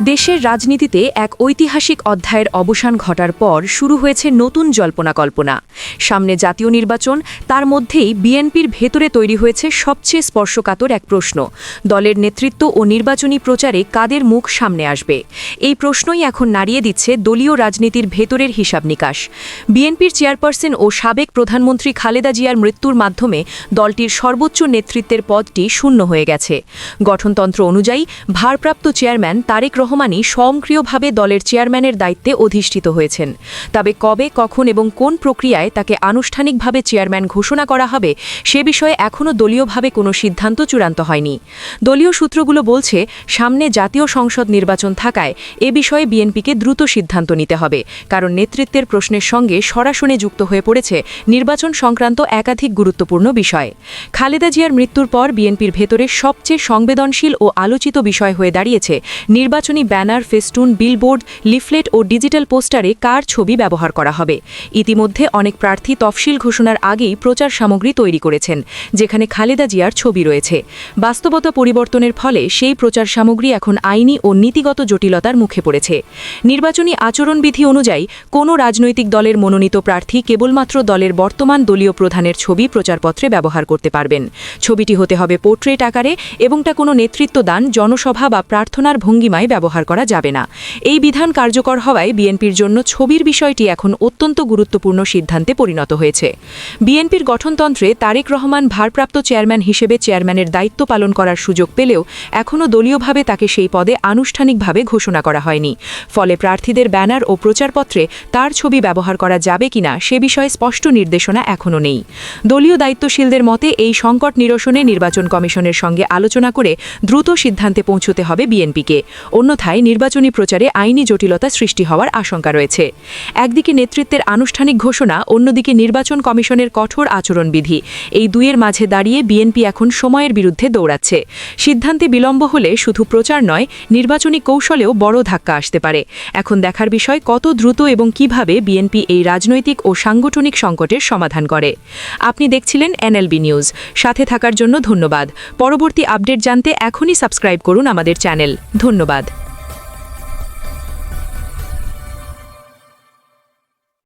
দেশের রাজনীতিতে এক ঐতিহাসিক অধ্যায়ের অবসান ঘটার পর শুরু হয়েছে নতুন জল্পনা-কল্পনা। সামনে জাতীয় নির্বাচন, তার মধ্যেই বিএনপির ভেতরে তৈরি হয়েছে সবচেয়ে স্পর্শকাতর এক প্রশ্ন। দলের নেতৃত্ব ও নির্বাচনী প্রচারে কাদের মুখ সামনে আসবে? এই প্রশ্নই এখন নাড়িয়ে দিচ্ছে দলীয় রাজনীতির ভেতরের হিসাব নিকাশ। বিএনপির চেয়ারপারসন ও সাবেক প্রধানমন্ত্রী খালেদা জিয়ার মৃত্যুর মাধ্যমে দলটির সর্বোচ্চ নেতৃত্বের পদটি শূন্য হয়ে গেছে। গঠনতন্ত্র অনুযায়ী ভারপ্রাপ্ত চেয়ারম্যান তারেক রহমানই স্বয়ংক্রিয়ভাবে দলের চেয়ারম্যানের দায়িত্বে অধিষ্ঠিত হয়েছেন। তবে কবে, কখন এবং কোন প্রক্রিয়ায় তাকে আনুষ্ঠানিকভাবে চেয়ারম্যান ঘোষণা করা হবে সে বিষয়ে এখনও দলীয়ভাবে কোনো সিদ্ধান্ত চূড়ান্ত হয়নি। দলীয় সূত্রগুলো বলছে, সামনে জাতীয় সংসদ নির্বাচন থাকায় এ বিষয়ে বিএনপিকে দ্রুত সিদ্ধান্ত নিতে হবে, কারণ নেতৃত্বের প্রশ্নের সঙ্গে সরাসরি যুক্ত হয়ে পড়েছে নির্বাচন সংক্রান্ত একাধিক গুরুত্বপূর্ণ বিষয়। খালেদা জিয়ার মৃত্যুর পর বিএনপির ভেতরে সবচেয়ে সংবেদনশীল ও আলোচিত বিষয় হয়ে দাঁড়িয়েছে নির্বাচনী ব্যানার, ফেস্টুন, বিলবোর্ড, লিফলেট ও ডিজিটাল পোস্টারে কার ছবি ব্যবহার করা হবে। ইতিমধ্যে অনেক প্রার্থী তফসিল ঘোষণার আগেই প্রচার সামগ্রী তৈরি করেছেন, যেখানে খালেদা জিয়ার ছবি রয়েছে। বাস্তবতা পরিবর্তনের ফলে সেই প্রচার সামগ্রী এখন আইনি ও নীতিগত জটিলতার মুখে পড়েছে। নির্বাচনী আচরণবিধি অনুযায়ী কোনো রাজনৈতিক দলের মনোনীত প্রার্থী কেবলমাত্র দলের বর্তমান দলীয় প্রধানের ছবি প্রচারপত্রে ব্যবহার করতে পারবেন। ছবিটি হতে হবে পোর্ট্রেট আকারে এবং তা কোনো নেতৃত্বদান, জনসভা বা প্রার্থনার ভঙ্গিমায় ব্যবহার করা যাবে না। এই বিধান কার্যকর হওয়ায় বিএনপির জন্য ছবির বিষয়টি এখন অত্যন্ত গুরুত্বপূর্ণ সিদ্ধান্তে পরিণত হয়েছে। বিএনপির গঠনতন্ত্রে তারেক রহমান ভারপ্রাপ্ত চেয়ারম্যান হিসেবে চেয়ারম্যানের দায়িত্ব পালন করার সুযোগ পেলেও এখনও দলীয়ভাবে তাকে সেই পদে আনুষ্ঠানিকভাবে ঘোষণা করা হয়নি। ফলে প্রার্থীদের ব্যানার ও প্রচারপত্রে তার ছবি ব্যবহার করা যাবে কিনা সে বিষয়ে স্পষ্ট নির্দেশনা এখনও নেই। দলীয় দায়িত্বশীলদের মতে এই সংকট নিরসনে নির্বাচন কমিশনের সঙ্গে আলোচনা করে দ্রুত সিদ্ধান্তে পৌঁছতে হবে বিএনপিকে। অন্যথায় নির্বাচনী প্রচারে আইনি জটিলতা সৃষ্টি হওয়ার আশঙ্কা রয়েছে। একদিকে নেতৃত্বের আনুষ্ঠানিক ঘোষণা, অন্যদিকে নির্বাচন কমিশনের কঠোর আচরণবিধি, এই দুইয়ের মাঝে দাঁড়িয়ে বিএনপি এখন সময়ের বিরুদ্ধে দৌড়াচ্ছে। সিদ্ধান্তে বিলম্ব হলে শুধু প্রচার নয়, নির্বাচনী কৌশলেও বড় ধাক্কা আসতে পারে। এখন দেখার বিষয় কত দ্রুত এবং কিভাবে বিএনপি এই রাজনৈতিক ও সাংগঠনিক সংকটের সমাধান করে। আপনি দেখছিলেন এনএলবি নিউজ। সাথে থাকার জন্য ধন্যবাদ। পরবর্তী আপডেট জানতে এখনই সাবস্ক্রাইব করুন আমাদের চ্যানেল। ধন্যবাদ।